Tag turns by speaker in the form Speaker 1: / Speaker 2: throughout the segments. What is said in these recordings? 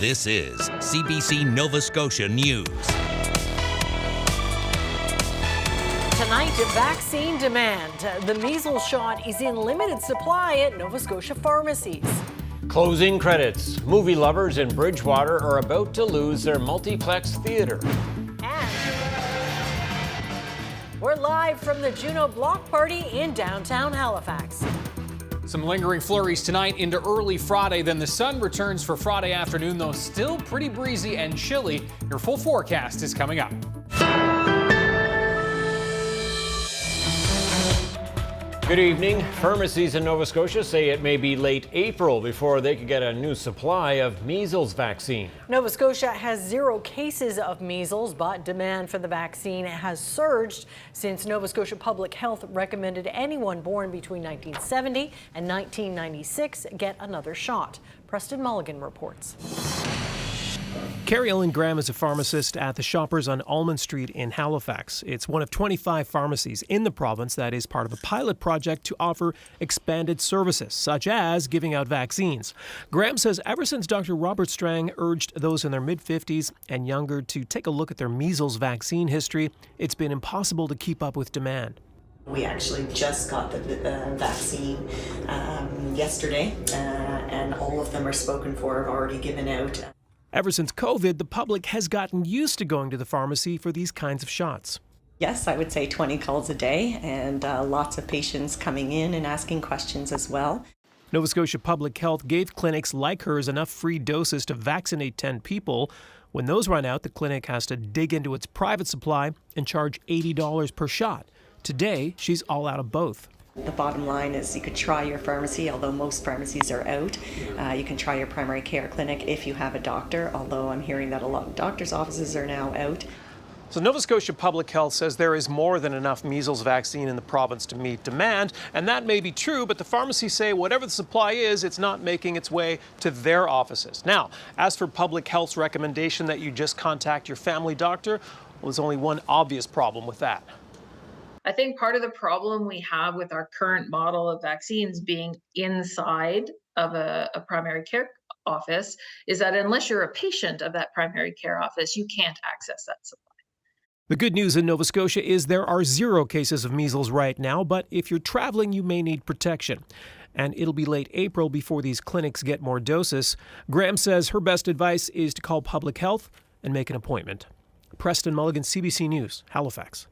Speaker 1: This is CBC Nova Scotia News.
Speaker 2: Tonight, vaccine demand. The measles shot is in limited supply at Nova Scotia pharmacies.
Speaker 3: Closing credits. Movie lovers in Bridgewater are about to lose their multiplex theater.
Speaker 2: And we're live from the Juno Block Party in downtown Halifax.
Speaker 4: Some lingering flurries tonight into early Friday, then the sun returns for Friday afternoon, though still pretty breezy and chilly. Your full forecast is coming up.
Speaker 3: Good evening. Pharmacies in Nova Scotia say it may be late April before they could get a new supply of measles vaccine.
Speaker 2: Nova Scotia has 0 cases of measles, but demand for the vaccine has surged since Nova Scotia Public Health recommended anyone born between 1970 and 1996 get another shot. Preston Mulligan reports.
Speaker 5: Carrie Ellen Graham is a pharmacist at the Shoppers on Almond Street in Halifax. It's one of 25 pharmacies in the province that is part of a pilot project to offer expanded services, such as giving out vaccines. Graham says ever since Dr. Robert Strang urged those in their mid-50s and younger to take a look at their measles vaccine history, it's been impossible to keep up with demand.
Speaker 6: We actually just got the vaccine yesterday, and all of them are spoken for, have already given out.
Speaker 5: Ever since COVID, the public has gotten used to going to the pharmacy for these kinds of shots.
Speaker 6: Yes, I would say 20 calls a day, and lots of patients coming in and asking questions as well.
Speaker 5: Nova Scotia Public Health gave clinics like hers enough free doses to vaccinate 10 people. When those run out, the clinic has to dig into its private supply and charge $80 per shot. Today, she's all out of both.
Speaker 6: The bottom line is you could try your pharmacy, although most pharmacies are out. You can try your primary care clinic if you have a doctor, although I'm hearing that a lot of doctors' offices are now out.
Speaker 5: So Nova Scotia Public Health says there is more than enough measles vaccine in the province to meet demand, and that may be true, but the pharmacies say whatever the supply is, it's not making its way to their offices. Now, as for Public Health's recommendation that you just contact your family doctor, well, there's only one obvious problem with that.
Speaker 7: I think part of the problem we have with our current model of vaccines being inside of a primary care office is that unless you're a patient of that primary care office, you can't access that supply.
Speaker 5: The good news in Nova Scotia is there are 0 cases of measles right now, but if you're traveling, you may need protection. And it'll be late April before these clinics get more doses. Graham says her best advice is to call Public Health and make an appointment. Preston Mulligan, CBC News, Halifax.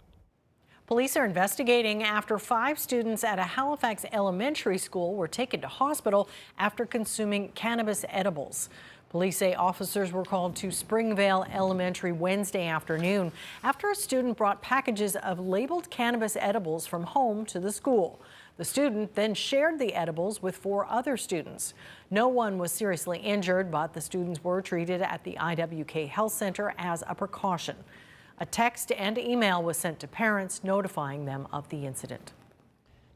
Speaker 2: Police are investigating after 5 students at a Halifax elementary school were taken to hospital after consuming cannabis edibles. Police say officers were called to Springvale Elementary Wednesday afternoon after a student brought packages of labeled cannabis edibles from home to the school. The student then shared the edibles with 4 other students. No one was seriously injured, but the students were treated at the IWK Health Center as a precaution. A text and email was sent to parents notifying them of the incident.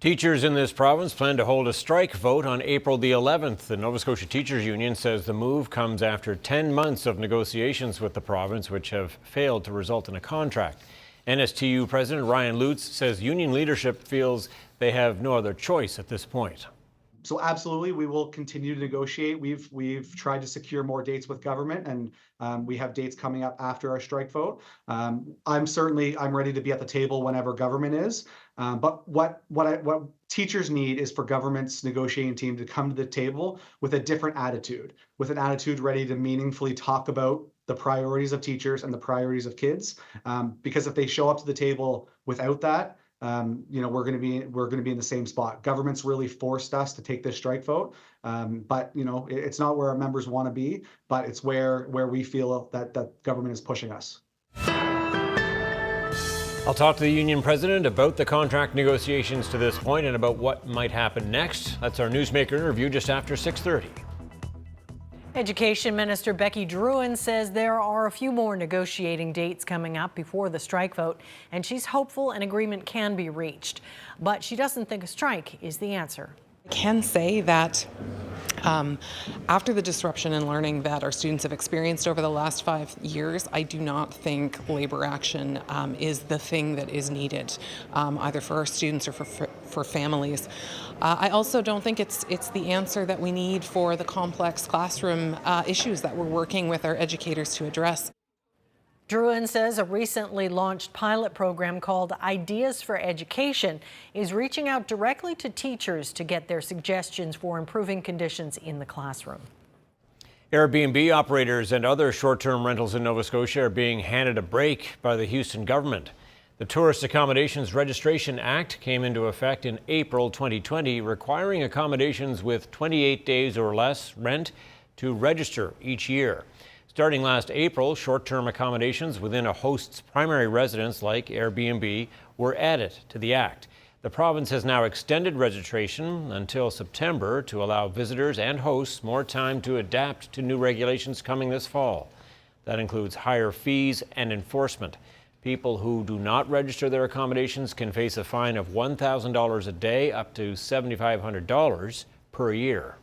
Speaker 3: Teachers in this province plan to hold a strike vote on April the 11th. The Nova Scotia Teachers Union says the move comes after 10 months of negotiations with the province, which have failed to result in a contract. NSTU President Ryan Lutz says union leadership feels they have no other choice at this point.
Speaker 8: So absolutely, we will continue to negotiate. We've tried to secure more dates with government, and we have dates coming up after our strike vote. I'm ready to be at the table whenever government is. But what teachers need is for government's negotiating team to come to the table with a different attitude, with an attitude ready to meaningfully talk about the priorities of teachers and the priorities of kids. Because if they show up to the table without that, we're going to be in the same spot. Government's really forced us to take this strike vote, but it's not where our members want to be, but it's where we feel that government is pushing us.
Speaker 3: I'll talk to the union president about the contract negotiations to this point and about what might happen next. That's our Newsmaker interview just after 6:30.
Speaker 2: Education Minister Becky Drouin says there are a few more negotiating dates coming up before the strike vote, and she's hopeful an agreement can be reached. But she doesn't think a strike is the answer.
Speaker 9: I can say that After the disruption in learning that our students have experienced over the last 5 years, I do not think labor action is the thing that is needed, either for our students or for families. I also don't think it's the answer that we need for the complex classroom issues that we're working with our educators to address.
Speaker 2: Druin says a recently launched pilot program called Ideas for Education is reaching out directly to teachers to get their suggestions for improving conditions in the classroom.
Speaker 3: Airbnb operators and other short-term rentals in Nova Scotia are being handed a break by the Houston government. The Tourist Accommodations Registration Act came into effect in April 2020, requiring accommodations with 28 days or less rent to register each year. Starting last April, short-term accommodations within a host's primary residence, like Airbnb, were added to the act. The province has now extended registration until September to allow visitors and hosts more time to adapt to new regulations coming this fall. That includes higher fees and enforcement. People who do not register their accommodations can face a fine of $1,000 a day up to $7,500 per year.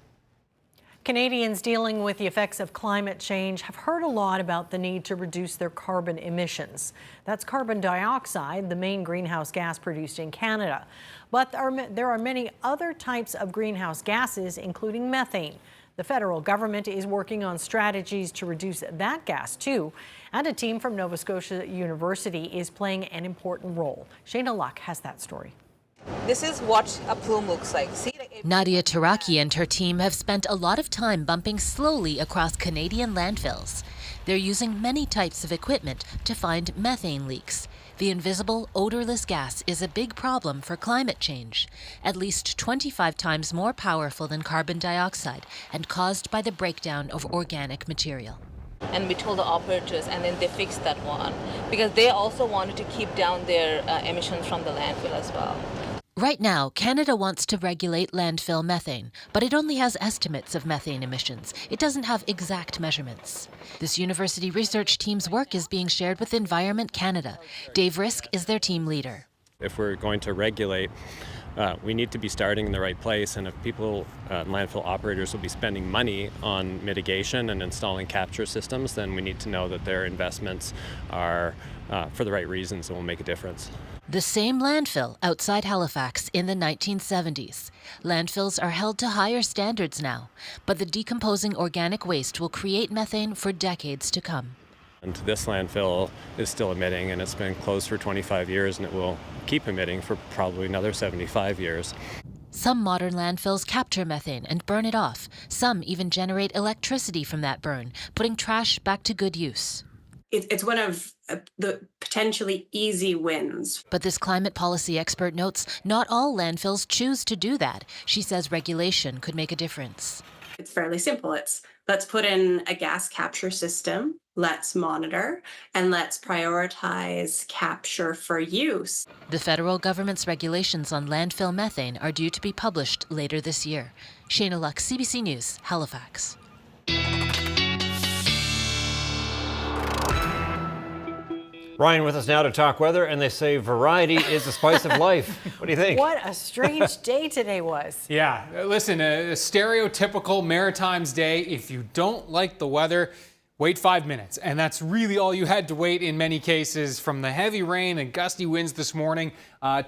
Speaker 2: Canadians dealing with the effects of climate change have heard a lot about the need to reduce their carbon emissions. That's carbon dioxide, the main greenhouse gas produced in Canada. But there are many other types of greenhouse gases, including methane. The federal government is working on strategies to reduce that gas too. And a team from Nova Scotia University is playing an important role. Shayna Luck has that story.
Speaker 10: This is what a plume looks like. See,
Speaker 11: Nadia Taraki and her team have spent a lot of time bumping slowly across Canadian landfills. They're using many types of equipment to find methane leaks. The invisible, odorless gas is a big problem for climate change, at least 25 times more powerful than carbon dioxide and caused by the breakdown of organic material.
Speaker 10: And we told the operators, and then they fixed that one because they also wanted to keep down their emissions from the landfill as well.
Speaker 11: Right now, Canada wants to regulate landfill methane, but it only has estimates of methane emissions. It doesn't have exact measurements. This university research team's work is being shared with Environment Canada. Dave Risk is their team leader.
Speaker 12: If we're going to regulate, we need to be starting in the right place, and if landfill operators will be spending money on mitigation and installing capture systems, then we need to know that their investments are for the right reasons and will make a difference.
Speaker 11: The same landfill outside Halifax in the 1970s. Landfills are held to higher standards now, but the decomposing organic waste will create methane for decades to come.
Speaker 12: And this landfill is still emitting, and it's been closed for 25 years, and it will keep emitting for probably another 75 years.
Speaker 11: Some modern landfills capture methane and burn it off. Some even generate electricity from that burn, putting trash back to good use.
Speaker 13: It's one of the potentially easy wins.
Speaker 11: But this climate policy expert notes not all landfills choose to do that. She says regulation could make a difference.
Speaker 13: It's fairly simple. Let's put in a gas capture system, let's monitor, and let's prioritize capture for use.
Speaker 11: The federal government's regulations on landfill methane are due to be published later this year. Shayna Luck, CBC News, Halifax.
Speaker 3: Ryan with us now to talk weather, and they say variety is the spice of life. What do you think?
Speaker 2: What a strange day today was.
Speaker 4: Yeah, listen, a stereotypical Maritimes day. If you don't like the weather, wait 5 minutes. And that's really all you had to wait in many cases, from the heavy rain and gusty winds this morning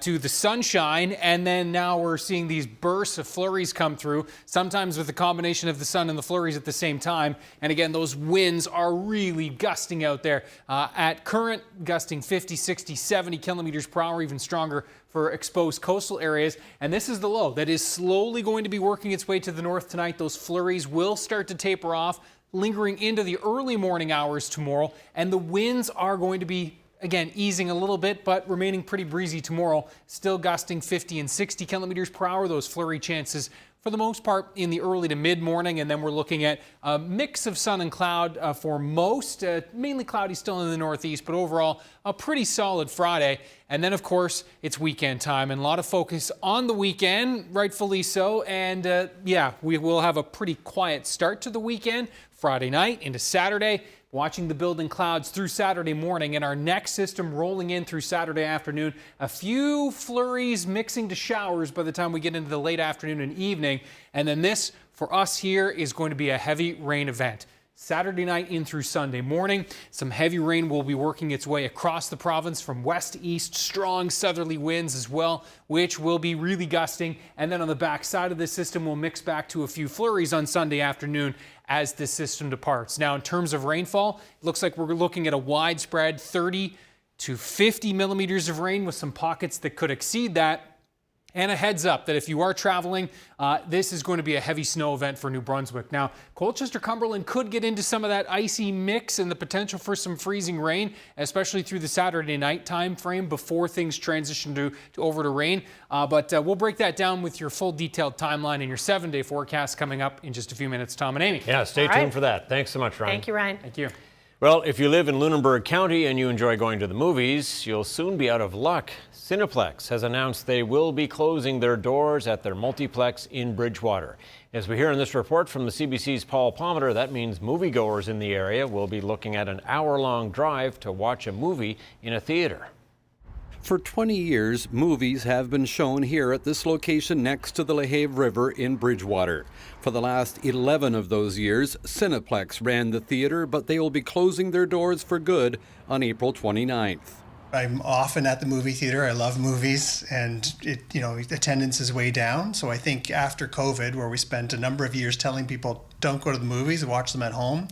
Speaker 4: to the sunshine. And then now we're seeing these bursts of flurries come through, sometimes with a combination of the sun and the flurries at the same time. And again, those winds are really gusting out there at current, gusting 50, 60, 70 kilometers per hour, even stronger for exposed coastal areas. And this is the low that is slowly going to be working its way to the north tonight. Those flurries will start to taper off, lingering into the early morning hours tomorrow, and the winds are going to be, again, easing a little bit, but remaining pretty breezy tomorrow, still gusting 50 and 60 kilometers per hour. Those flurry chances for the most part in the early to mid-morning, and then we're looking at a mix of sun and cloud for most, mainly cloudy still in the northeast, but overall a pretty solid Friday. And then, of course, it's weekend time, and a lot of focus on the weekend, rightfully so. And yeah, we will have a pretty quiet start to the weekend, Friday night into Saturday, watching the building clouds through Saturday morning, and our next system rolling in through Saturday afternoon. A few flurries mixing to showers by the time we get into the late afternoon and evening. evening. And then this, for us here, is going to be a heavy rain event. Saturday night in through Sunday morning, some heavy rain will be working its way across the province from west to east, strong southerly winds as well, which will be really gusting. And then on the back side of the system, we'll mix back to a few flurries on Sunday afternoon as the system departs. Now, in terms of rainfall, it looks like we're looking at a widespread 30 to 50 millimeters of rain with some pockets that could exceed that. And a heads up that if you are traveling, this is going to be a heavy snow event for New Brunswick. Now, Colchester, Cumberland could get into some of that icy mix and the potential for some freezing rain, especially through the Saturday night time frame before things transition over to rain. But we'll break that down with your full detailed timeline and your 7-day forecast coming up in just a few minutes. Tom and Amy.
Speaker 3: Yeah, stay tuned for that. Thanks so much, Ryan.
Speaker 2: Thank you, Ryan.
Speaker 4: Thank you.
Speaker 3: Well, if you live in Lunenburg County and you enjoy going to the movies, you'll soon be out of luck. Cineplex has announced they will be closing their doors at their multiplex in Bridgewater. As we hear in this report from the CBC's Paul Palmeter, that means moviegoers in the area will be looking at an hour-long drive to watch a movie in a theater.
Speaker 14: For 20 years, movies have been shown here at this location next to the Lehave River in Bridgewater. For the last 11 of those years, Cineplex ran the theater, but they will be closing their doors for good on April 29th.
Speaker 15: I'm often at the movie theater. I love movies, and attendance is way down. So I think after COVID, where we spent a number of years telling people don't go to the movies, watch them at home,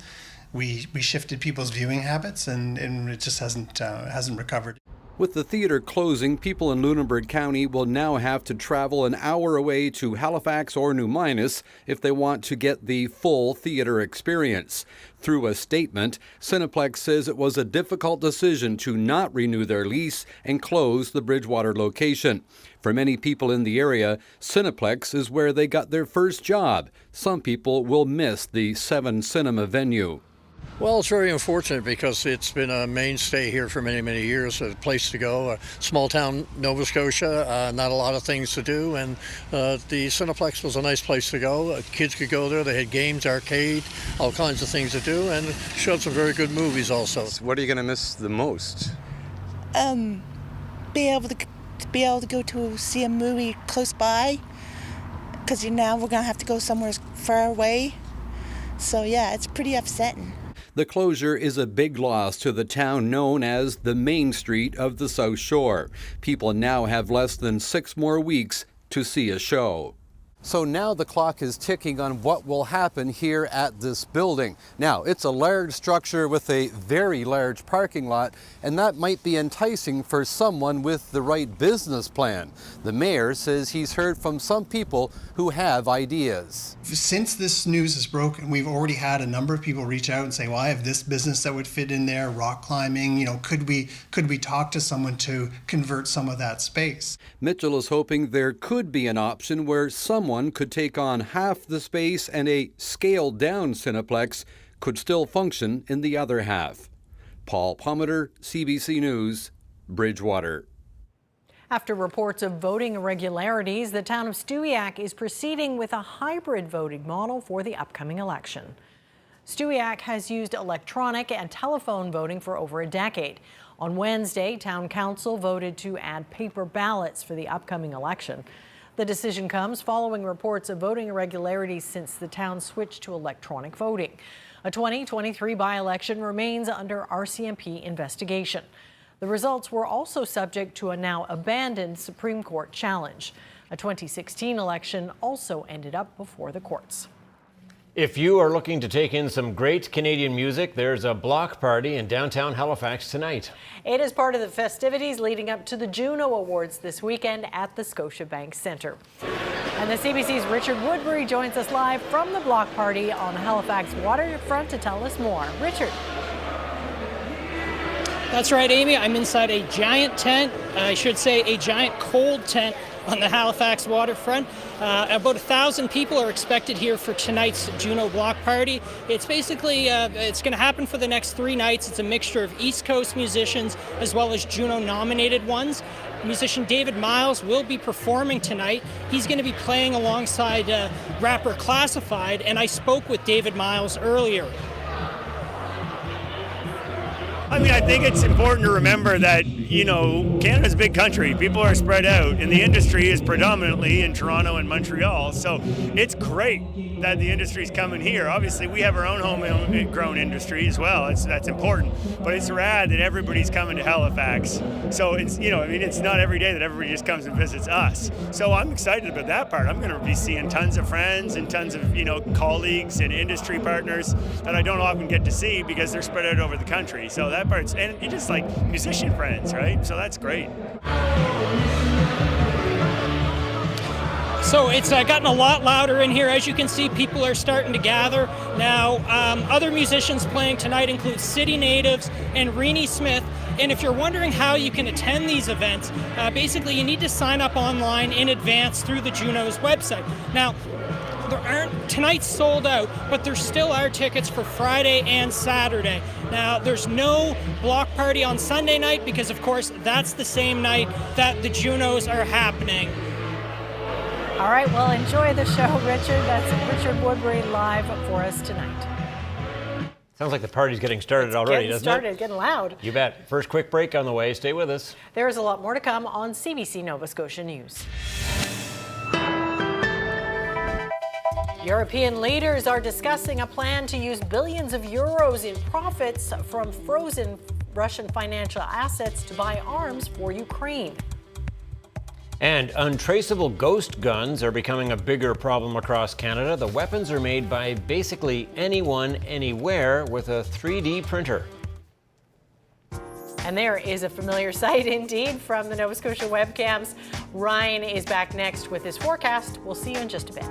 Speaker 15: we shifted people's viewing habits, and it just hasn't recovered.
Speaker 14: With the theater closing, people in Lunenburg County will now have to travel an hour away to Halifax or New Minas if they want to get the full theater experience. Through a statement, Cineplex says it was a difficult decision to not renew their lease and close the Bridgewater location. For many people in the area, Cineplex is where they got their first job. Some people will miss the 7 Cinema venue.
Speaker 16: Well, it's very unfortunate because it's been a mainstay here for many, many years, a place to go, a small town Nova Scotia, not a lot of things to do, and the Cineplex was a nice place to go. Kids could go there, they had games, arcade, all kinds of things to do, and showed some very good movies also.
Speaker 17: What are you going to miss the most?
Speaker 18: Be able to go to see a movie close by, because now we're going to have to go somewhere far away. So yeah, it's pretty upsetting.
Speaker 14: The closure is a big loss to the town known as the Main Street of the South Shore. People now have less than 6 more weeks to see a show. So now the clock is ticking on what will happen here at this building. Now, it's a large structure with a very large parking lot, and that might be enticing for someone with the right business plan. The mayor says he's heard from some people who have ideas.
Speaker 15: Since this news is broken, we've already had a number of people reach out and say, well, I have this business that would fit in there, rock climbing, could we talk to someone to convert some of that space?
Speaker 14: Mitchell is hoping there could be an option where someone could take on half the space and a scaled-down Cineplex could still function in the other half. Paul Palmeter, CBC News, Bridgewater.
Speaker 2: After reports of voting irregularities, the town of Stewiacke is proceeding with a hybrid voting model for the upcoming election. Stewiacke has used electronic and telephone voting for over a decade. On Wednesday, Town Council voted to add paper ballots for the upcoming election. The decision comes following reports of voting irregularities since the town switched to electronic voting. A 2023 by-election remains under RCMP investigation. The results were also subject to a now abandoned Supreme Court challenge. A 2016 election also ended up before the courts.
Speaker 3: If you are looking to take in some great Canadian music, there's a block party in downtown Halifax tonight.
Speaker 2: It is part of the festivities leading up to the Juno Awards this weekend at the Scotiabank Centre. And the CBC's Richard Woodbury joins us live from the block party on Halifax waterfront to tell us more. Richard.
Speaker 19: That's right, Amy. I'm inside a giant tent, I should say a giant cold tent on the Halifax waterfront. About 1,000 people are expected here for tonight's Juno Block Party. It's basically, it's going to happen for the next 3 nights. It's a mixture of East Coast musicians as well as Juno-nominated ones. Musician David Miles will be performing tonight. He's going to be playing alongside rapper Classified, and I spoke with David Miles earlier.
Speaker 20: mean, I think it's important to remember that, you know, Canada's a big country. People are spread out, and the industry is predominantly in Toronto and Montreal. So it's great that the industry's coming here. Obviously, we have our own homegrown industry as well. That's important. But it's rad that everybody's coming to Halifax. So it's, you know, I mean, it's not every day that everybody just comes and visits us. So I'm excited about that part. I'm going to be seeing tons of friends and tons of, you know, colleagues and industry partners that I don't often get to see because they're spread out over the country. So that part's, and you just like musician friends, right? So that's great.
Speaker 19: So it's gotten a lot louder in here. As you can see, people are starting to gather. Now, other musicians playing tonight include City Natives and Renee Smith. And if you're wondering how you can attend these events, basically you need to sign up online in advance through the Junos website. Now, tonight's sold out, but there still are tickets for Friday and Saturday. Now, there's no block party on Sunday night because, of course, that's the same night that the Junos are happening.
Speaker 2: All right, well, enjoy the show, Richard. That's Richard Woodbury live for us tonight.
Speaker 3: Sounds like the party's getting started already, doesn't it?
Speaker 2: Getting loud.
Speaker 3: You bet. First quick break on the way. Stay with us.
Speaker 2: There is a lot more to come on CBC Nova Scotia News. European leaders are discussing a plan to use billions of euros in profits from frozen Russian financial assets to buy arms for Ukraine.
Speaker 3: And untraceable ghost guns are becoming a bigger problem across Canada. The weapons are made by basically anyone, anywhere with a 3D printer.
Speaker 2: And there is a familiar sight indeed from the Nova Scotia webcams. Ryan is back next with his forecast. We'll see you in just a bit.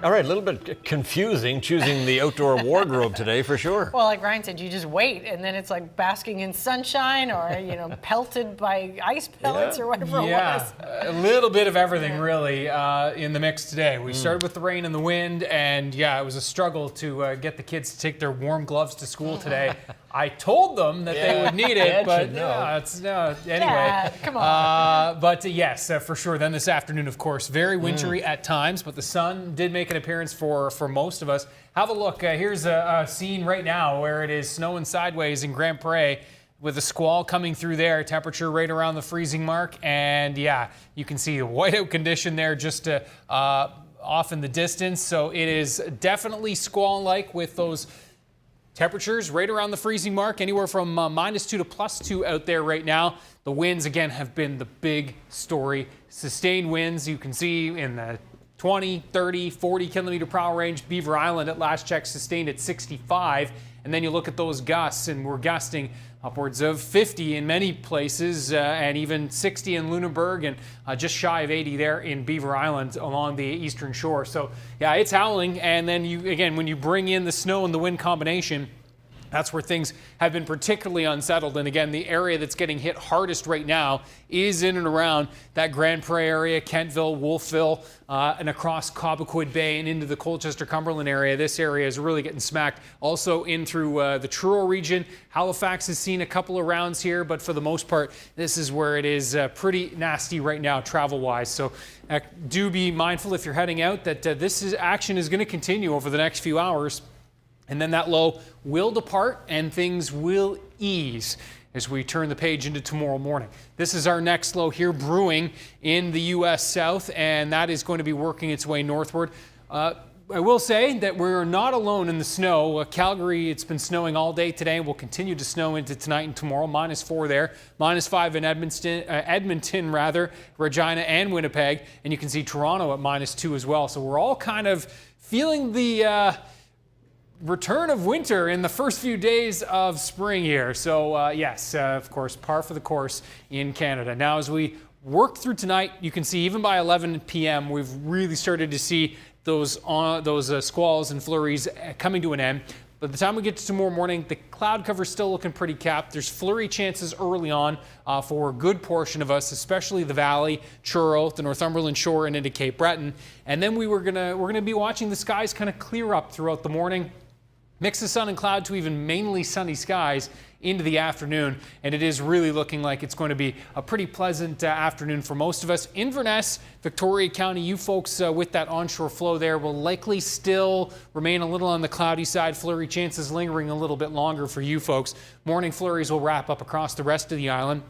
Speaker 3: All right, a little bit confusing choosing the outdoor wardrobe today for sure.
Speaker 2: Well, like Ryan said, you just wait, and then it's like basking in sunshine or, pelted by ice pellets or whatever it was.
Speaker 4: Yeah, a little bit of everything really in the mix today. We started with the rain and the wind, and it was a struggle to get the kids to take their warm gloves to school today. I told them that they would need it, but anyway.
Speaker 2: Dad, come on.
Speaker 4: But yes, for sure. Then this afternoon, of course, very wintry at times, but the sun did make an appearance for most of us. Have a look. Here's a scene right now where it is snowing sideways in Grand Prairie with a squall coming through there. Temperature right around the freezing mark, and you can see a whiteout condition there just off in the distance. So it is definitely squall-like with those temperatures right around the freezing mark, anywhere from -2 to +2 out there right now. The winds, again, have been the big story. Sustained winds, you can see in the 20, 30, 40 kilometer per hour range. Beaver Island at last check sustained at 65. And then you look at those gusts, and we're gusting upwards of 50 in many places, and even 60 in Lunenburg, and just shy of 80 there in Beaver Island along the eastern shore. So it's howling, and then when you bring in the snow and the wind combination, that's where things have been particularly unsettled. And again, the area that's getting hit hardest right now is in and around that Grand Prairie area, Kentville, Wolfville, and across Cobequid Bay and into the Colchester-Cumberland area. This area is really getting smacked. Also in through the Truro region. Halifax has seen a couple of rounds here, but for the most part, this is where it is pretty nasty right now travel-wise. So do be mindful if you're heading out that action is going to continue over the next few hours. And then that low will depart and things will ease as we turn the page into tomorrow morning. This is our next low here brewing in the U.S. South, and that is going to be working its way northward. I will say that we're not alone in the snow. Calgary, it's been snowing all day today and will continue to snow into tonight and tomorrow. -4 there, -5 in Edmonton, Regina and Winnipeg. And you can see Toronto at -2 as well. So we're all kind of feeling the return of winter in the first few days of spring here. So yes, of course, par for the course in Canada. Now, as we work through tonight, you can see even by 11 p.m. we've really started to see those squalls and flurries coming to an end. By the time we get to tomorrow morning, the cloud cover is still looking pretty capped. There's flurry chances early on for a good portion of us, especially the Valley, Truro, the Northumberland Shore, and into Cape Breton. And then we're gonna be watching the skies kind of clear up throughout the morning. Mix of sun and cloud to even mainly sunny skies into the afternoon, and it is really looking like it's going to be a pretty pleasant afternoon for most of us. Inverness, Victoria County, you folks with that onshore flow there will likely still remain a little on the cloudy side. Flurry chances lingering a little bit longer for you folks. Morning flurries will wrap up across the rest of the island.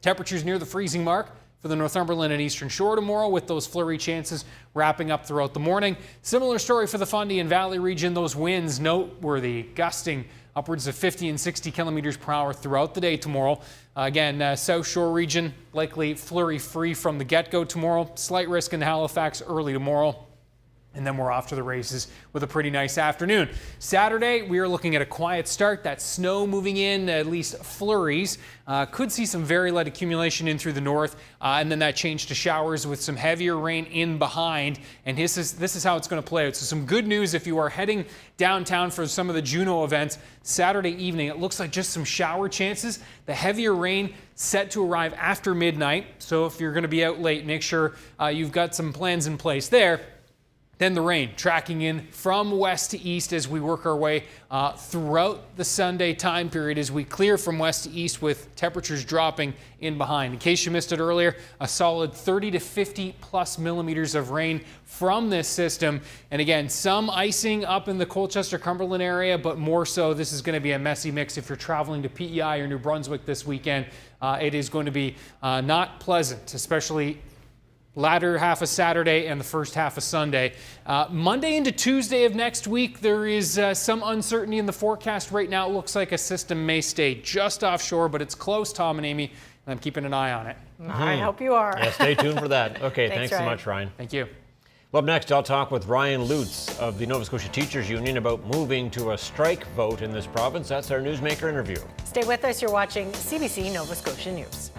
Speaker 4: Temperatures near the freezing mark for the Northumberland and Eastern Shore tomorrow, with those flurry chances wrapping up throughout the morning. Similar story for the Fundy and Valley region. Those winds noteworthy, gusting upwards of 50 and 60 kilometers per hour throughout the day tomorrow. Again, South Shore region likely flurry free from the get-go tomorrow. Slight risk in Halifax early tomorrow. And then we're off to the races with a pretty nice afternoon. Saturday, we are looking at a quiet start. That snow moving in, at least flurries. Could see some very light accumulation in through the north, and then that change to showers with some heavier rain in behind. And this is how it's going to play out. So some good news if you are heading downtown for some of the Juno events Saturday evening. It looks like just some shower chances. The heavier rain set to arrive after midnight. So if you're going to be out late, make sure you've got some plans in place there. Then the rain tracking in from west to east as we work our way throughout the Sunday time period as we clear from west to east with temperatures dropping in behind. In case you missed it earlier, a solid 30 to 50 plus millimeters of rain from this system. And again, some icing up in the Colchester-Cumberland area, but more so this is going to be a messy mix if you're traveling to PEI or New Brunswick this weekend. It is going to be not pleasant, especially latter half of Saturday and the first half of Sunday. Monday into Tuesday of next week, there is some uncertainty in the forecast right now. It looks like a system may stay just offshore, but it's close, Tom and Amy, and I'm keeping an eye on it.
Speaker 2: I hope you are.
Speaker 3: Yeah, stay tuned for that. Okay, thanks so
Speaker 2: Ryan.
Speaker 3: much, Ryan.
Speaker 4: Thank you.
Speaker 3: Well, up next, I'll talk with Ryan Lutz of the Nova Scotia Teachers Union about moving to a strike vote in this province. That's our Newsmaker interview.
Speaker 2: Stay with us. You're watching CBC Nova Scotia News.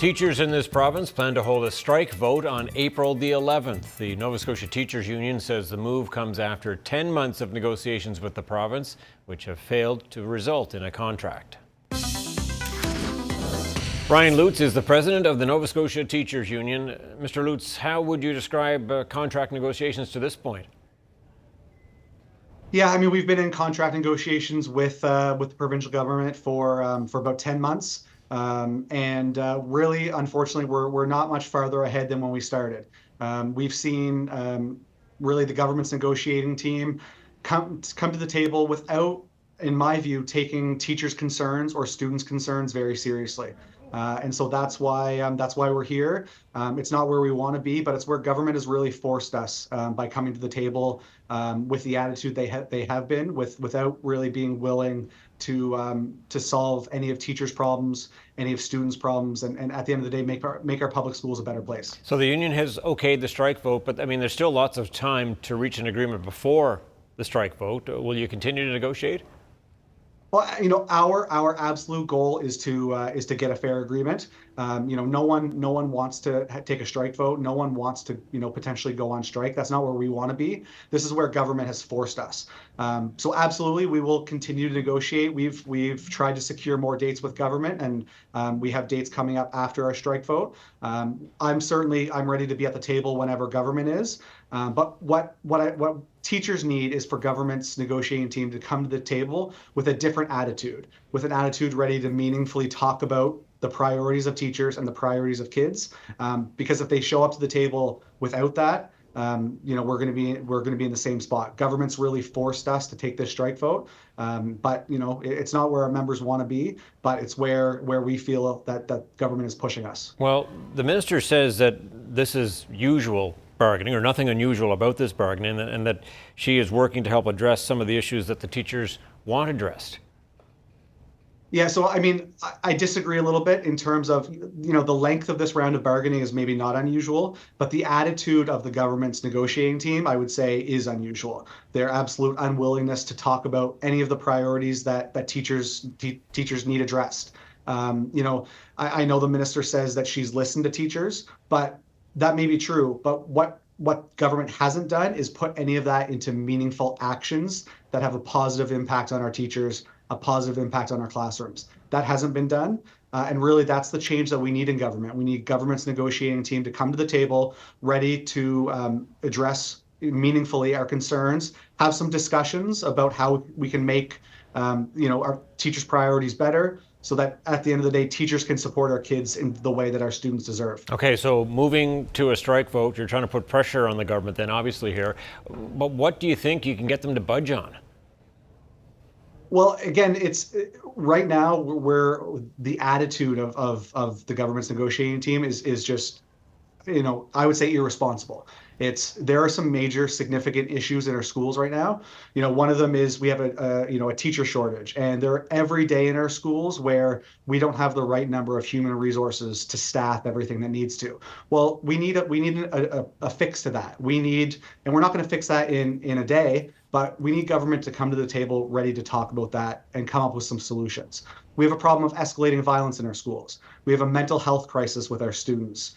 Speaker 3: Teachers in this province plan to hold a strike vote on April the 11th. The Nova Scotia Teachers Union says the move comes after 10 months of negotiations with the province, which have failed to result in a contract. Ryan Lutz is the president of the Nova Scotia Teachers Union. Mr. Lutz, how would you describe contract negotiations to this point?
Speaker 8: Yeah, I mean, we've been in contract negotiations with the provincial government for about 10 months. Really, unfortunately, we're not much farther ahead than when we started. We've seen really the government's negotiating team come to the table without, in my view, taking teachers' concerns or students' concerns very seriously. And so that's why we're here. It's not where we want to be, but it's where government has really forced us by coming to the table with the attitude they have been, without really being willing to solve any of teachers' problems, any of students' problems, and at the end of the day, make our public schools a better place. So
Speaker 3: the union has okayed the strike vote, but I mean, there's still lots of time to reach an agreement before the strike vote. Will you continue to negotiate?
Speaker 8: Well, you know, our absolute goal is to get a fair agreement. You know, no one wants to take a strike vote. No one wants to, you know, potentially go on strike. That's not where we want to be. This is where government has forced us. So absolutely, we will continue to negotiate. We've tried to secure more dates with government, and we have dates coming up after our strike vote. I'm ready to be at the table whenever government is. But what teachers need is for government's negotiating team to come to the table with a different attitude, with an attitude ready to meaningfully talk about the priorities of teachers and the priorities of kids. Because if they show up to the table without that, you know, we're going to be in the same spot. Government's really forced us to take this strike vote, but you know, it's not where our members want to be, but it's where we feel that government is pushing us.
Speaker 3: Well, the minister says that this is usual bargaining, or nothing unusual about this bargaining, and that she is working to help address some of the issues that the teachers want addressed.
Speaker 8: Yeah, so I mean, I disagree a little bit in terms of, you know, the length of this round of bargaining is maybe not unusual, but the attitude of the government's negotiating team, I would say, is unusual. Their absolute unwillingness to talk about any of the priorities that teachers need addressed. You know, I know the minister says that she's listened to teachers, but that may be true. But what government hasn't done is put any of that into meaningful actions that have a positive impact on our teachers, a positive impact on our classrooms. That hasn't been done. And really, that's the change that we need in government. We need government's negotiating team to come to the table ready to address meaningfully our concerns, have some discussions about how we can make you know, our teachers' priorities better, so that at the end of the day, teachers can support our kids in the way that our students deserve. Okay, so moving to a strike vote, you're trying to put pressure on the government then, obviously, here. But what do you think you can get them to budge on? Well, again, it's right now where the attitude of the government's negotiating team is just, you know, I would say irresponsible. There are some major significant issues in our schools right now. You know, one of them is we have a teacher shortage, and there are every day in our schools where we don't have the right number of human resources to staff everything that needs to. Well, we need a fix to that. And we're not going to fix that in a day, but we need government to come to the table ready to talk about that and come up with some solutions. We have a problem of escalating violence in our schools. We have a mental health crisis with our students.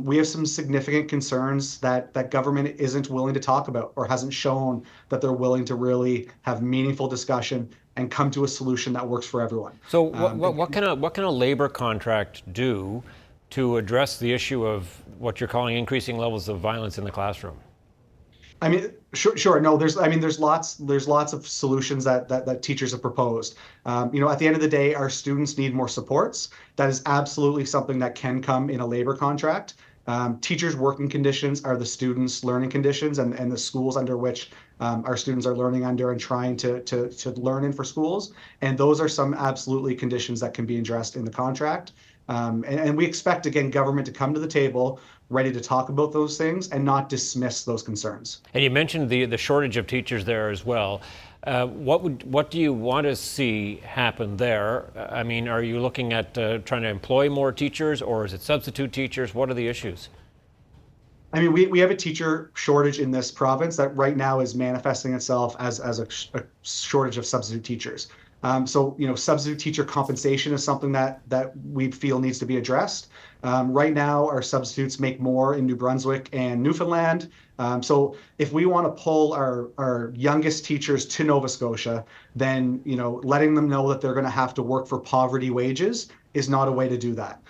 Speaker 8: We have some significant concerns that government isn't willing to talk about, or hasn't shown that they're willing to really have meaningful discussion and come to a solution that works for everyone. So what can a labor contract do to address the issue of what you're calling increasing levels of violence in the classroom? I mean, sure. No, there's lots of solutions that teachers have proposed. You know, at the end of the day, our students need more supports. That is absolutely something that can come in a labor contract. Teachers' working conditions are the students' learning conditions, and the schools under which our students are learning under and trying to learn in for schools. And those are some absolutely conditions that can be addressed in the contract. And we expect, again, government to come to the table ready to talk about those things and not dismiss those concerns. And you mentioned the shortage of teachers there as well. What do you want to see happen there? I mean, are you looking at trying to employ more teachers, or is it substitute teachers? What are the issues? I mean, we have a teacher shortage in this province that right now is manifesting itself as a shortage of substitute teachers. So, substitute teacher compensation is something that we feel needs to be addressed. Right now, our substitutes make more in New Brunswick and Newfoundland. So if we want to pull our youngest teachers to Nova Scotia, then letting them know that they're going to have to work for poverty wages is not a way to do that.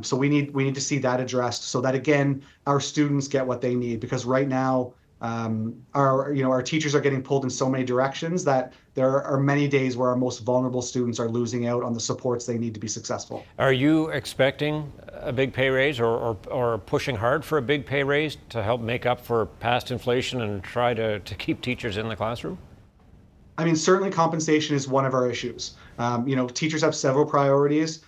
Speaker 8: So we need to see that addressed so that, again, our students get what they need, because right now our teachers are getting pulled in so many directions that there are many days where our most vulnerable students are losing out on the supports they need to be successful.
Speaker 3: Are you expecting a big pay raise or pushing hard for a big pay raise to help make up for past inflation and try to keep teachers in the classroom?
Speaker 8: I mean, certainly compensation is one of our issues. Teachers have several priorities: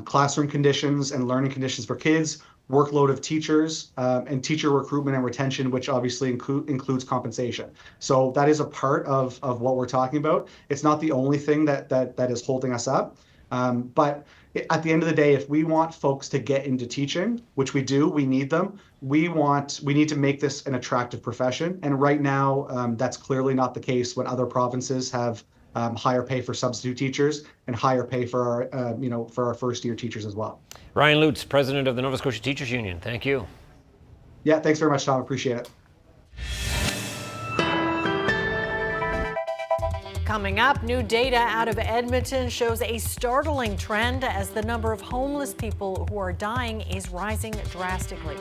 Speaker 8: classroom conditions and learning conditions for kids, workload of teachers, and teacher recruitment and retention, which obviously includes compensation. So that is a part of what we're talking about. It's not the only thing that is holding us up. But at the end of the day, if we want folks to get into teaching, which we do, we need them. We need to make this an attractive profession. And right now, that's clearly not the case when other provinces have higher pay for substitute teachers and higher pay for our first year teachers as well.
Speaker 3: Ryan Lutz, president of the Nova Scotia Teachers Union. Thank you.
Speaker 8: Yeah, thanks very much, Tom. Appreciate it.
Speaker 2: Coming up, new data out of Edmonton shows a startling trend as the number of homeless people who are dying is rising drastically.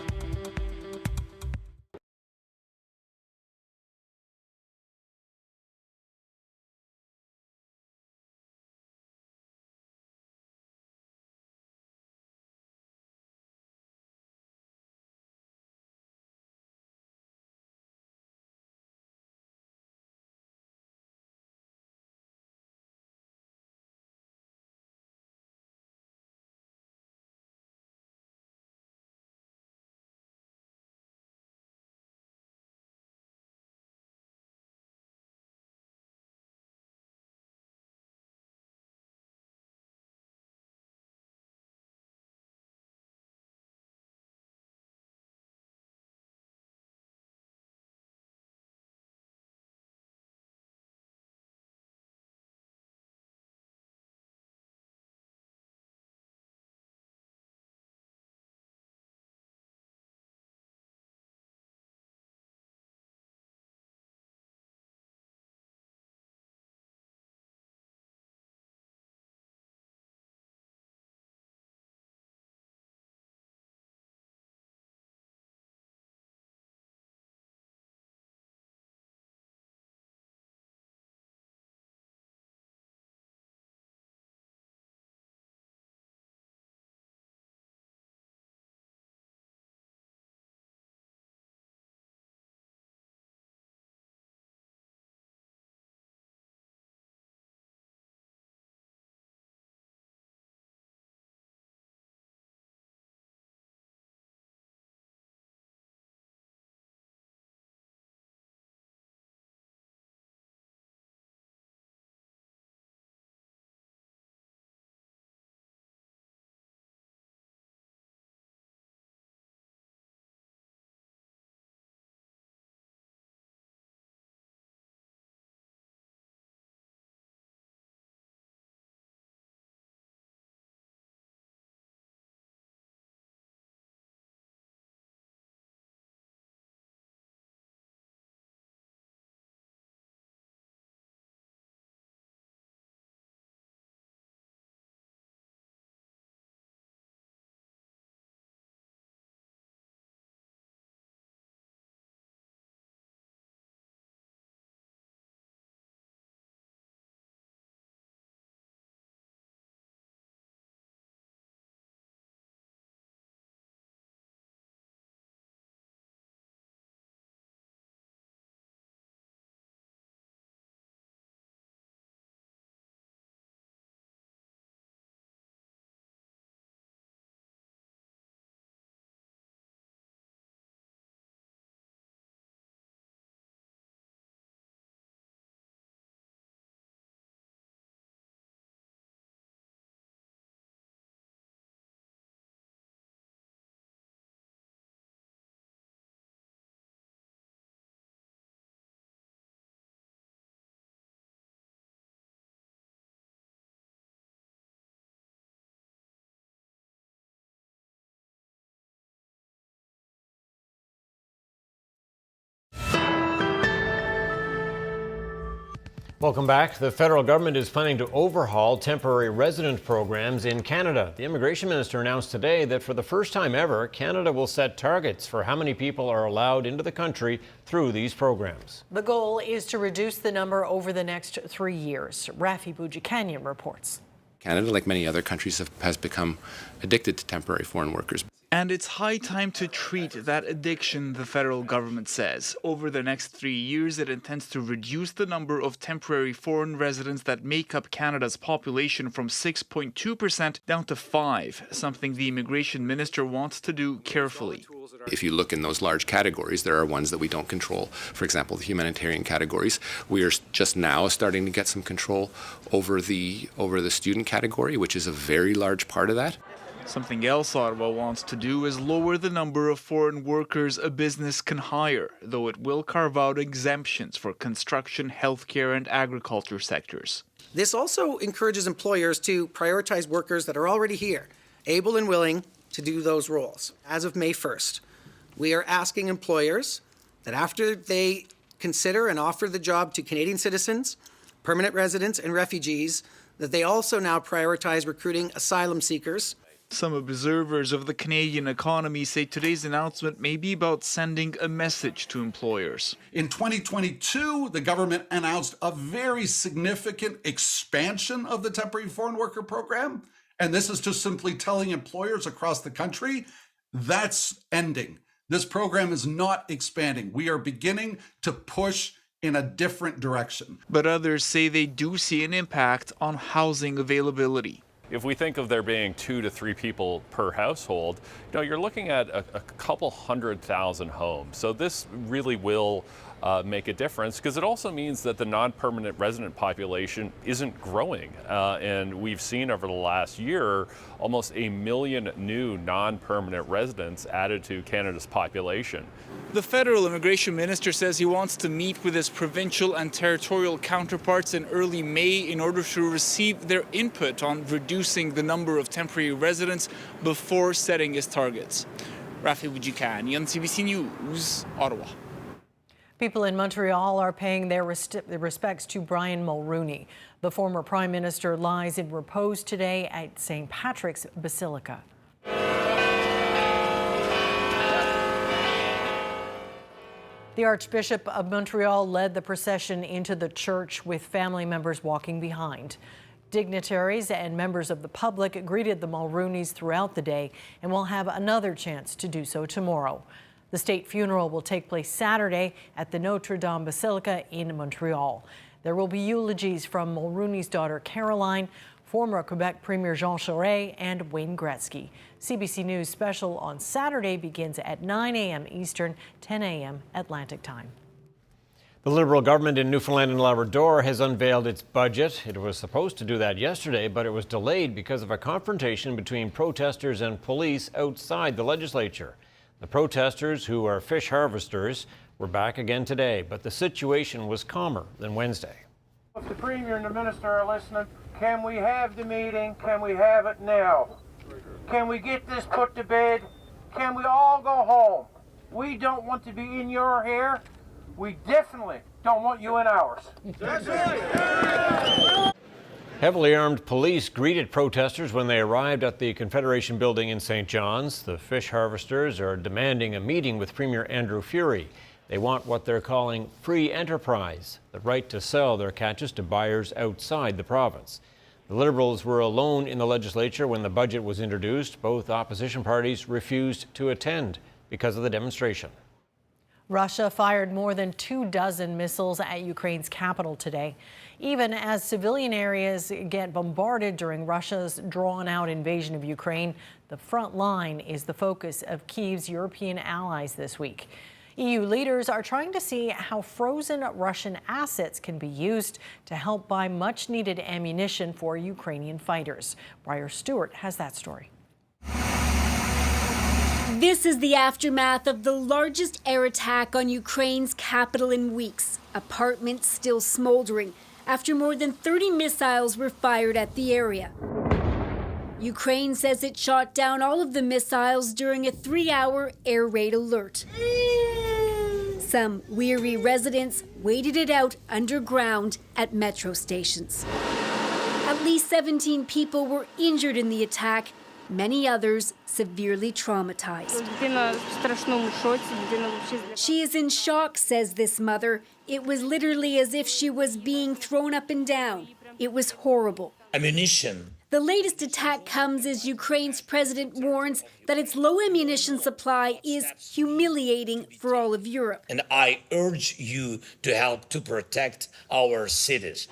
Speaker 3: Welcome back. The federal government is planning to overhaul temporary resident programs in Canada. The immigration minister announced today that for the first time ever, Canada will set targets for how many people are allowed into the country through these programs.
Speaker 2: The goal is to reduce the number over the next 3 years. Rafi Boudjikanian reports.
Speaker 21: Canada, like many other countries, has become addicted to temporary foreign workers.
Speaker 22: And it's high time to treat that addiction, the federal government says. Over the next 3 years, it intends to reduce the number of temporary foreign residents that make up Canada's population from 6.2% down to 5%, something the immigration minister wants to do carefully.
Speaker 21: If you look in those large categories, there are ones that we don't control. For example, the humanitarian categories. We are just now starting to get some control over the student category, which is a very large part of that.
Speaker 22: Something else Ottawa wants to do is lower the number of foreign workers a business can hire, though it will carve out exemptions for construction, healthcare, and agriculture sectors.
Speaker 23: This also encourages employers to prioritize workers that are already here, able and willing to do those roles. As of May 1st, we are asking employers that after they consider and offer the job to Canadian citizens, permanent residents, and refugees, that they also now prioritize recruiting asylum seekers.
Speaker 22: Some observers of the Canadian economy say today's announcement may be about sending a message to employers.
Speaker 24: In 2022, the government announced a very significant expansion of the temporary foreign worker program. And this is just simply telling employers across the country, that's ending. This program is not expanding. We are beginning to push in a different direction.
Speaker 22: But others say they do see an impact on housing availability.
Speaker 25: If we think of there being 2 to 3 people per household, you're looking at a couple 100,000 homes. So this really will make a difference, because it also means that the non-permanent resident population isn't growing. And we've seen over the last year almost 1 million new non-permanent residents added to Canada's population.
Speaker 22: The federal immigration minister says he wants to meet with his provincial and territorial counterparts in early May in order to receive their input on reducing the number of temporary residents before setting his targets. Rafi Boudjikanian, CBC News, Ottawa.
Speaker 2: People in Montreal are paying their respects to Brian Mulroney. The former Prime Minister lies in repose today at St. Patrick's Basilica. The Archbishop of Montreal led the procession into the church with family members walking behind. Dignitaries and members of the public greeted the Mulroneys throughout the day and will have another chance to do so tomorrow. The state funeral will take place Saturday at the Notre Dame Basilica in Montreal. There will be eulogies from Mulroney's daughter Caroline, former Quebec Premier Jean Charest, and Wayne Gretzky. CBC News special on Saturday begins at 9 a.m. Eastern, 10 a.m. Atlantic time.
Speaker 3: The Liberal government in Newfoundland and Labrador has unveiled its budget. It was supposed to do that yesterday, but it was delayed because of a confrontation between protesters and police outside the legislature. The protesters, who are fish harvesters, were back again today, but the situation was calmer than Wednesday.
Speaker 26: If the Premier and the Minister are listening, can we have the meeting? Can we have it now? Can we get this put to bed? Can we all go home? We don't want to be in your hair. We definitely don't want you in ours. That's right.
Speaker 3: Heavily armed police greeted protesters when they arrived at the Confederation building in St. John's. The fish harvesters are demanding a meeting with Premier Andrew Furey. They want what they're calling free enterprise, the right to sell their catches to buyers outside the province. The Liberals were alone in the legislature when the budget was introduced. Both opposition parties refused to attend because of the demonstration.
Speaker 2: Russia fired more than 24 missiles at Ukraine's capital today. Even as civilian areas get bombarded during Russia's drawn-out invasion of Ukraine, the front line is the focus of Kyiv's European allies this week. EU leaders are trying to see how frozen Russian assets can be used to help buy much-needed ammunition for Ukrainian fighters. Briar Stewart has that story.
Speaker 27: This is the aftermath of the largest air attack on Ukraine's capital in weeks. Apartments still smoldering after more than 30 missiles were fired at the area. Ukraine says it shot down all of the missiles during a 3-hour air raid alert. Some weary residents waited it out underground at metro stations. At least 17 people were injured in the attack, many others severely traumatized. She is in shock, says this mother. It was literally as if she was being thrown up and down. It was horrible.
Speaker 1: Ammunition.
Speaker 27: The latest attack comes as Ukraine's president warns that its low ammunition supply is humiliating for all of Europe.
Speaker 1: And I urge you to help to protect our cities.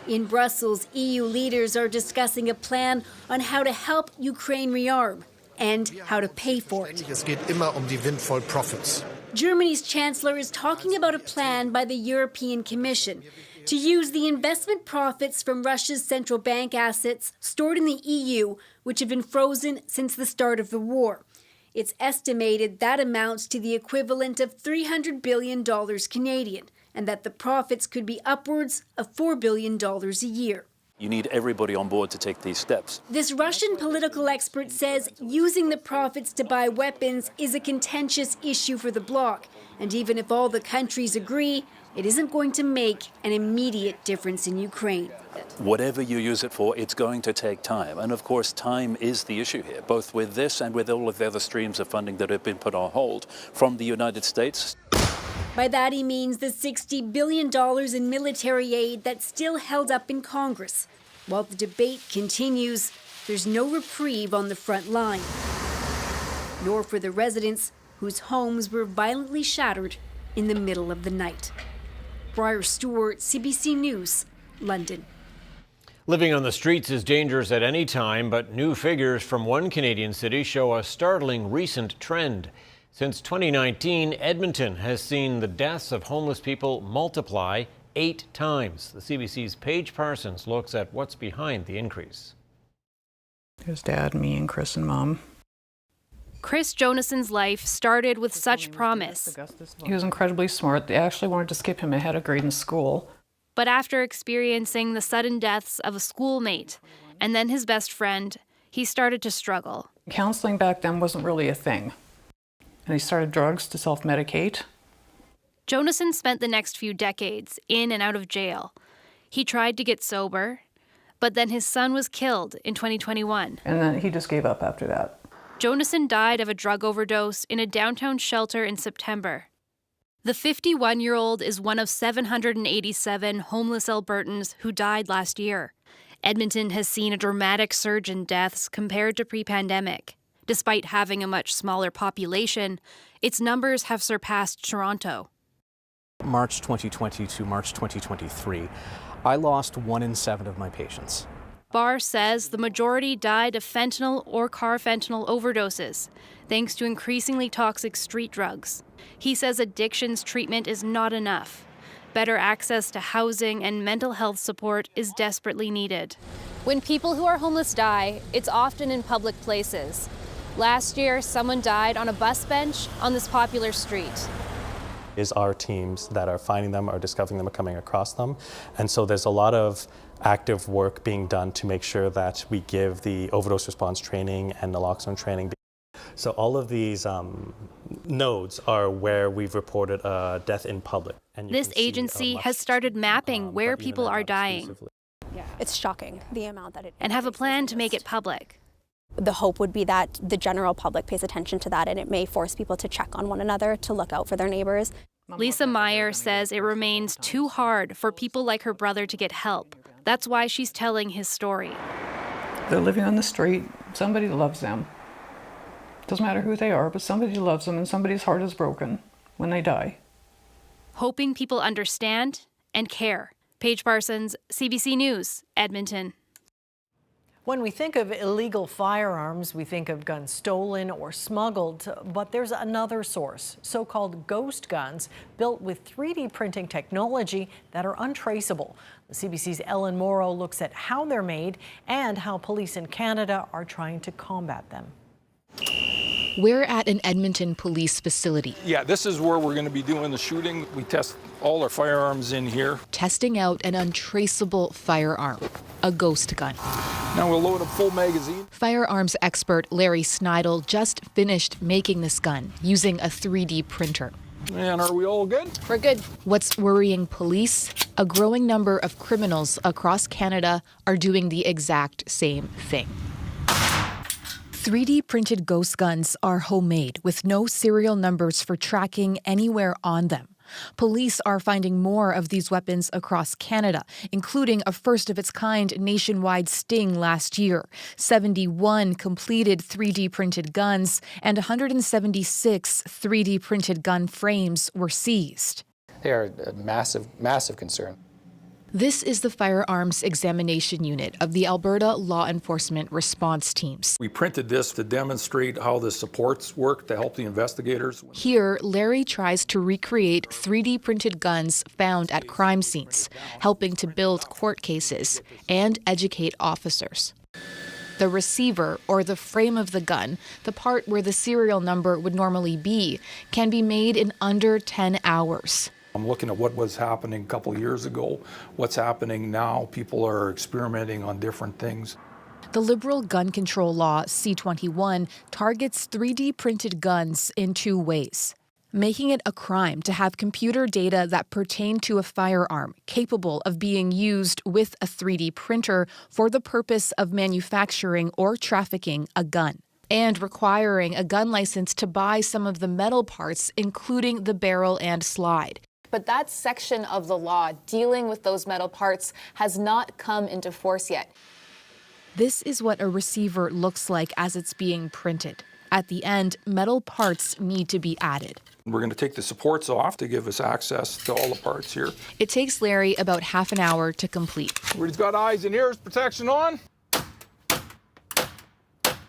Speaker 27: In Brussels, EU leaders are discussing a plan on how to help Ukraine rearm and how to pay for it.
Speaker 1: Es geht immer die windfall profits.
Speaker 27: Germany's chancellor is talking about a plan by the European Commission to use the investment profits from Russia's central bank assets stored in the EU, which have been frozen since the start of the war. It's estimated that amounts to the equivalent of $300 billion Canadian, and that the profits could be upwards of $4 billion a year.
Speaker 5: You need everybody on board to take these steps.
Speaker 27: This Russian political expert says using the profits to buy weapons is a contentious issue for the bloc. And even if all the countries agree, it isn't going to make an immediate difference in Ukraine.
Speaker 5: Whatever you use it for, it's going to take time. And of course, time is the issue here, both with this and with all of the other streams of funding that have been put on hold from the United States.
Speaker 27: By that he means the $60 billion in military aid that's still held up in Congress. While the debate continues, there's no reprieve on the front line, nor for the residents whose homes were violently shattered in the middle of the night. Briar Stewart, CBC News, London.
Speaker 3: Living on the streets is dangerous at any time, but new figures from one Canadian city show a startling recent trend. Since 2019, Edmonton has seen the deaths of homeless people multiply 8 times. The CBC's Paige Parsons looks at what's behind the increase.
Speaker 6: There's Dad, me, and Chris and Mom.
Speaker 7: Chris Jonason's life started with such promise.
Speaker 6: He was incredibly smart. They actually wanted to skip him ahead of grade in school.
Speaker 7: But after experiencing the sudden deaths of a schoolmate and then his best friend, he started to struggle.
Speaker 6: Counseling back then wasn't really a thing. And he started drugs to self-medicate.
Speaker 7: Jonason spent the next few decades in and out of jail. He tried to get sober, but then his son was killed in 2021.
Speaker 6: And then he just gave up after that.
Speaker 7: Jonason died of a drug overdose in a downtown shelter in September. The 51-year-old is one of 787 homeless Albertans who died last year. Edmonton has seen a dramatic surge in deaths compared to pre-pandemic. Despite having a much smaller population, its numbers have surpassed Toronto.
Speaker 9: March 2020 to March 2023, I lost 1 in 7 of my patients.
Speaker 7: Barr says the majority died of fentanyl or carfentanil overdoses, thanks to increasingly toxic street drugs. He says addictions treatment is not enough. Better access to housing and mental health support is desperately needed. When people who are homeless die, it's often in public places. Last year, someone died on a bus bench on this popular street.
Speaker 10: Is our teams that are finding them, are discovering them, are coming across them. And so there's a lot of active work being done to make sure that we give the overdose response training and naloxone training. So all of these nodes are where we've reported a death in public. And
Speaker 7: this agency has started mapping where people are dying.
Speaker 12: Yeah, it's shocking, the amount that it
Speaker 7: and have a plan to make it public.
Speaker 12: The hope would be that the general public pays attention to that, and it may force people to check on one another, to look out for their neighbors.
Speaker 7: Lisa Meyer says it remains too hard for people like her brother to get help. That's why she's telling his story.
Speaker 6: They're living on the street. Somebody loves them. Doesn't matter who they are, but somebody loves them, and somebody's heart is broken when they die.
Speaker 7: Hoping people understand and care. Paige Parsons, CBC News, Edmonton.
Speaker 2: When we think of illegal firearms, we think of guns stolen or smuggled, but there's another source, so-called ghost guns, built with 3D printing technology that are untraceable. The CBC's Ellen Morrow looks at how they're made and how police in Canada are trying to combat them.
Speaker 28: We're at an Edmonton police facility.
Speaker 29: Yeah, this is where we're going to be doing the shooting. We test all our firearms in here.
Speaker 28: Testing out an untraceable firearm, a ghost gun.
Speaker 29: Now we'll load a full magazine.
Speaker 28: Firearms expert Larry Snoddon just finished making this gun using a 3D printer.
Speaker 29: And are we all good?
Speaker 28: We're good. What's worrying police? A growing number of criminals across Canada are doing the exact same thing. 3D printed ghost guns are homemade with no serial numbers for tracking anywhere on them. Police are finding more of these weapons across Canada, including a first-of-its-kind nationwide sting last year. 71 completed 3D printed guns and 176 3D printed gun frames were seized.
Speaker 11: They are a massive, massive concern.
Speaker 28: This is the Firearms Examination Unit of the Alberta Law Enforcement Response Teams.
Speaker 29: We printed this to demonstrate how the supports work to help the investigators.
Speaker 28: Here, Larry tries to recreate 3D printed guns found at crime scenes, helping to build court cases and educate officers. The receiver, or the frame of the gun, the part where the serial number would normally be, can be made in under 10 hours.
Speaker 29: I'm looking at what was happening a couple years ago, what's happening now. People are experimenting on different things.
Speaker 28: The Liberal gun control law, C-21, targets 3D printed guns in two ways. Making it a crime to have computer data that pertain to a firearm capable of being used with a 3D printer for the purpose of manufacturing or trafficking a gun. And requiring a gun license to buy some of the metal parts, including the barrel and slide.
Speaker 13: But that section of the law dealing with those metal parts has not come into force yet.
Speaker 28: This is what a receiver looks like as it's being printed. At the end, metal parts need to be added.
Speaker 29: We're going to take the supports off to give us access to all the parts here.
Speaker 28: It takes Larry about half an hour to complete.
Speaker 29: Everybody's got eyes and ears protection on.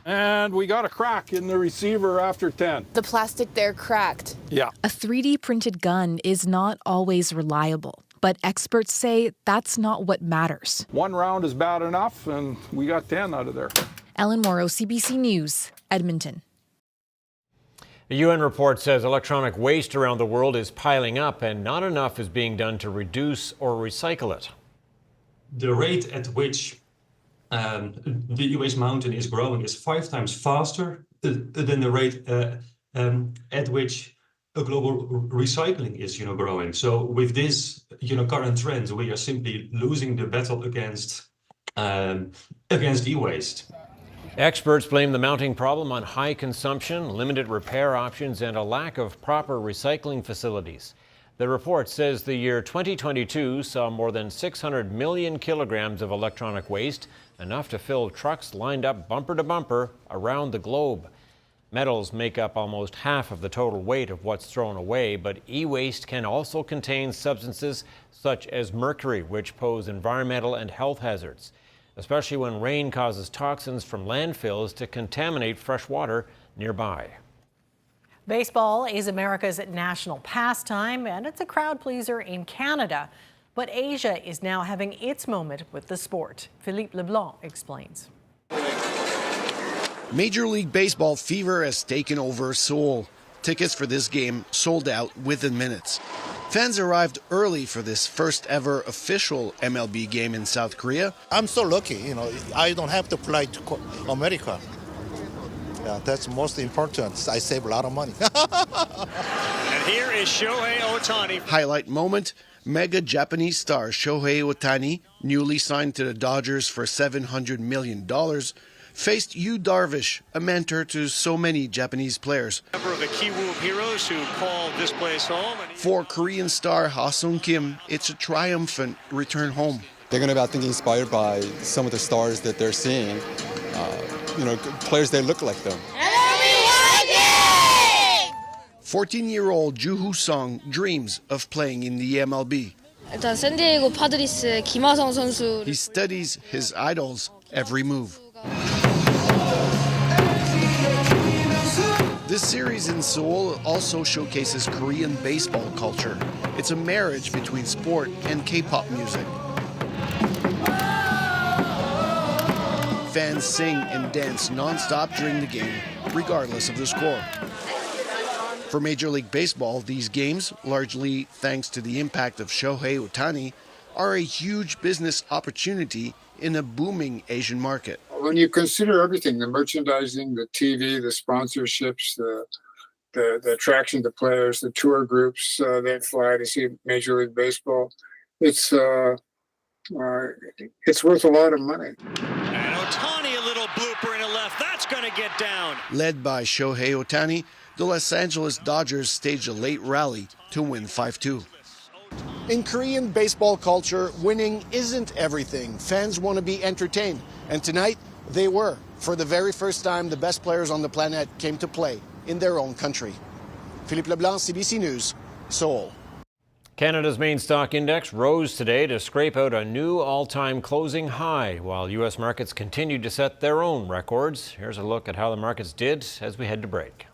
Speaker 29: And we got a crack in the receiver after 10.
Speaker 13: The plastic there cracked.
Speaker 29: Yeah.
Speaker 28: A 3D printed gun is not always reliable, but experts say that's not what matters.
Speaker 29: One round is bad enough, and we got 10 out of there.
Speaker 28: Ellen Morrow, CBC News, Edmonton.
Speaker 3: A UN report says electronic waste around the world is piling up and not enough is being done to reduce or recycle it.
Speaker 14: The rate at which the e-waste mountain is growing is 5 times faster than the rate at which a global recycling is, growing. So with this, current trends, we are simply losing the battle against e-waste.
Speaker 3: Experts blame the mounting problem on high consumption, limited repair options, and a lack of proper recycling facilities. The report says the year 2022 saw more than 600 million kilograms of electronic waste, enough to fill trucks lined up bumper to bumper around the globe. Metals make up almost half of the total weight of what's thrown away, but e-waste can also contain substances such as mercury, which pose environmental and health hazards, especially when rain causes toxins from landfills to contaminate fresh water nearby.
Speaker 2: Baseball is America's national pastime, and it's a crowd pleaser in Canada. But Asia is now having its moment with the sport. Philippe Leblanc explains.
Speaker 15: Major League Baseball fever has taken over Seoul. Tickets for this game sold out within minutes. Fans arrived early for this first ever official MLB game in South Korea.
Speaker 16: I'm so lucky, I don't have to fly to America. Yeah, that's most important. I save a lot of money.
Speaker 17: And here is Shohei Ohtani.
Speaker 15: Highlight moment, mega Japanese star Shohei Ohtani, newly signed to the Dodgers for $700 million, faced Yu Darvish, a mentor to so many Japanese players.
Speaker 17: Member of the Kiwoo Heroes who called this place home.
Speaker 15: For Korean star Ha-Sung Kim, it's a triumphant return home.
Speaker 18: They're going to be, I think, inspired by some of the stars that they're seeing. Players that look like them.
Speaker 15: 14-year-old Ju Hoo-sung dreams of playing in the MLB.
Speaker 19: 일단 샌디에이고 파드리스의 김하성 선수.
Speaker 15: He studies his idols' every move. This series in Seoul also showcases Korean baseball culture. It's a marriage between sport and K-pop music. Fans sing and dance non-stop during the game, regardless of the score. For Major League Baseball, these games, largely thanks to the impact of Shohei Ohtani, are a huge business opportunity in a booming Asian market.
Speaker 20: When you consider everything, the merchandising, the TV, the sponsorships,
Speaker 4: the attraction to players, the tour groups that fly to see Major League Baseball. It's worth a lot of money.
Speaker 17: And Ohtani, a little blooper in the left. That's going to get down.
Speaker 15: Led by Shohei Ohtani, the Los Angeles Dodgers staged a late rally to win 5-2. In Korean baseball culture, winning isn't everything. Fans want to be entertained. And tonight, they were. For the very first time, the best players on the planet came to play in their own country. Philippe Leblanc, CBC News, Seoul.
Speaker 3: Canada's main stock index rose today to scrape out a new all-time closing high, while U.S. markets continued to set their own records. Here's a look at how the markets did as we head to break.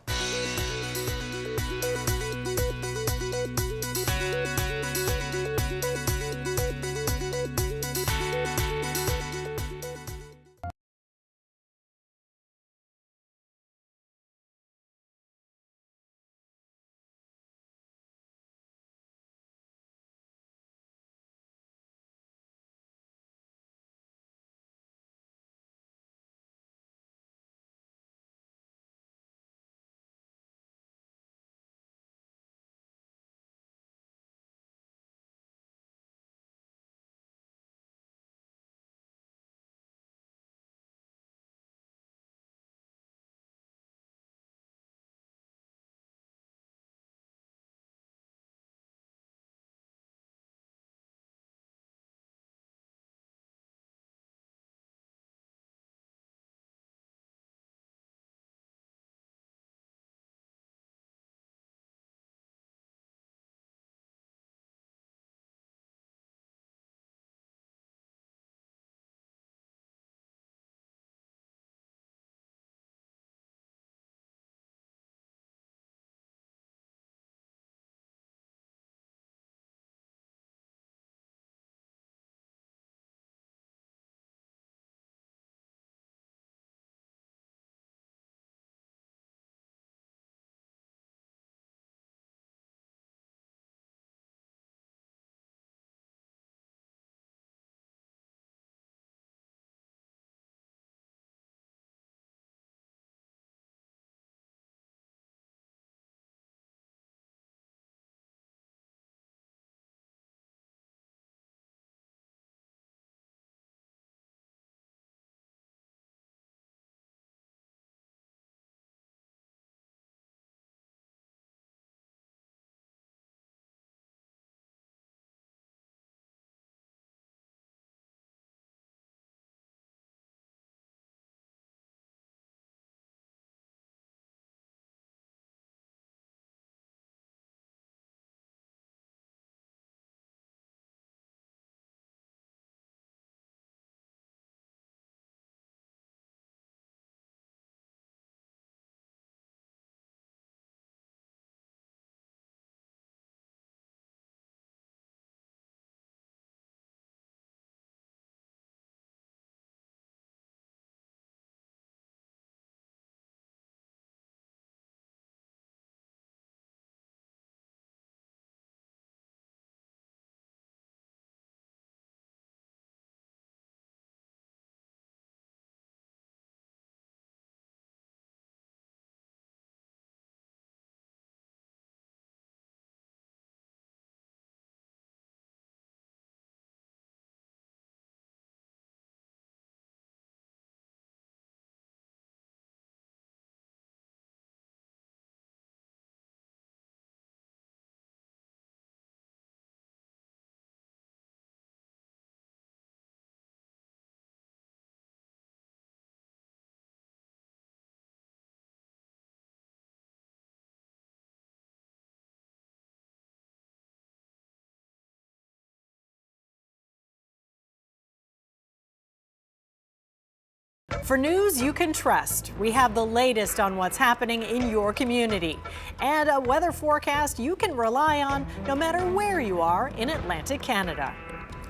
Speaker 2: For news you can trust, we have the latest on what's happening in your community and a weather forecast you can rely on no matter where you are in Atlantic Canada.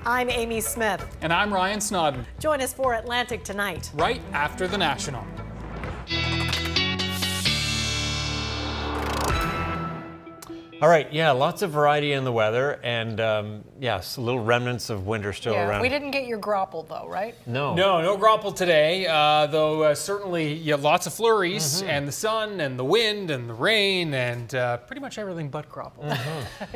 Speaker 2: I'm Amy Smith.
Speaker 8: And I'm Ryan Snoddon.
Speaker 2: Join us for Atlantic Tonight,
Speaker 8: right after the National.
Speaker 3: All right, yeah, lots of variety in the weather, and yes, little remnants of winter still around.
Speaker 2: We didn't get your grapple though, right?
Speaker 3: No.
Speaker 8: No grapple today, though certainly lots of flurries, and the sun, and the wind, and the rain, and pretty much everything but grapple.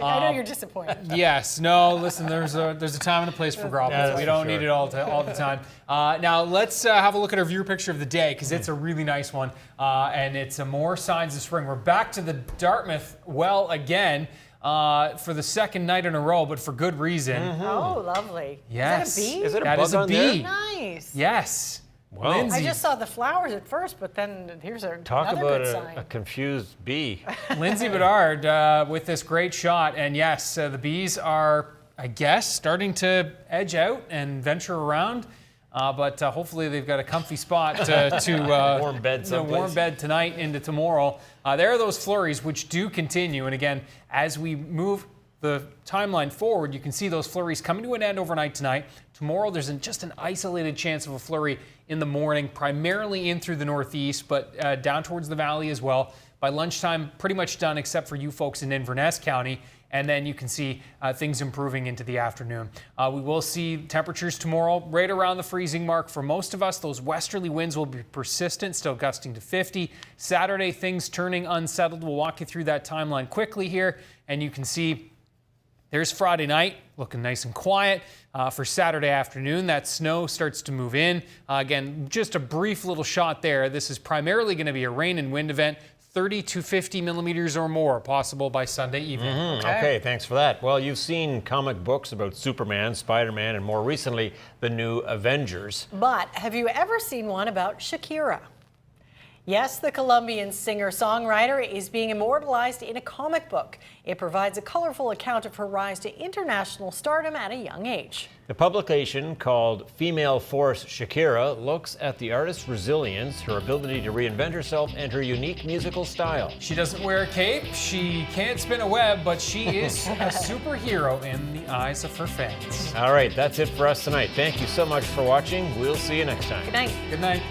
Speaker 2: I know you're disappointed.
Speaker 8: Yes, no, listen, there's a time and a place for grapple.
Speaker 3: Yeah,
Speaker 8: We don't need it all the time. Now, let's have a look at our viewer picture of the day, because it's a really nice one, and it's more signs of spring. We're back to the Dartmouth well again. For the second night in a row, but for good reason.
Speaker 2: Oh, lovely.
Speaker 8: Yes.
Speaker 2: Is that a bee?
Speaker 3: Is it a
Speaker 8: That
Speaker 3: bug
Speaker 8: is a
Speaker 3: on
Speaker 8: bee.
Speaker 3: there?
Speaker 2: Nice.
Speaker 8: Yes.
Speaker 3: Wow.
Speaker 8: Lindsay.
Speaker 2: I just saw the flowers at first, but then here's
Speaker 3: Talk
Speaker 2: another
Speaker 3: about
Speaker 2: good sign.
Speaker 3: a confused bee.
Speaker 8: Lindsay Bedard with this great shot. And yes, the bees are, I guess, starting to edge out and venture around. But hopefully they've got a comfy spot to
Speaker 3: warm bed someplace.
Speaker 8: Warm bed tonight into tomorrow. There are those flurries which do continue. And again, as we move the timeline forward, you can see those flurries coming to an end overnight tonight. Tomorrow, there's just an isolated chance of a flurry in the morning, primarily in through the northeast, but down towards the valley as well. By lunchtime, pretty much done except for you folks in Inverness County. And then you can see things improving into the afternoon. We will see temperatures tomorrow right around the freezing mark for most of us. Those westerly winds will be persistent, still gusting to 50. Saturday, things turning unsettled. We'll walk you through that timeline quickly here. And you can see there's Friday night, looking nice and quiet. For Saturday afternoon, that snow starts to move in. Again, just a brief little shot there. This is primarily going to be a rain and wind event. 30 to 50 millimeters or more possible by Sunday evening.
Speaker 3: Okay, thanks for that. Well, you've seen comic books about Superman, Spider-Man, and more recently, the new Avengers.
Speaker 2: But have you ever seen one about Shakira? Yes, the Colombian singer-songwriter is being immortalized in a comic book. It provides a colorful account of her rise to international stardom at a young age.
Speaker 3: The publication, called Female Force Shakira, looks at the artist's resilience, her ability to reinvent herself, and her unique musical style.
Speaker 8: She doesn't wear a cape, she can't spin a web, but she is a superhero in the eyes of her fans.
Speaker 3: All right, that's it for us tonight. Thank you so much for watching. We'll see you next time.
Speaker 2: Good night.
Speaker 8: Good night.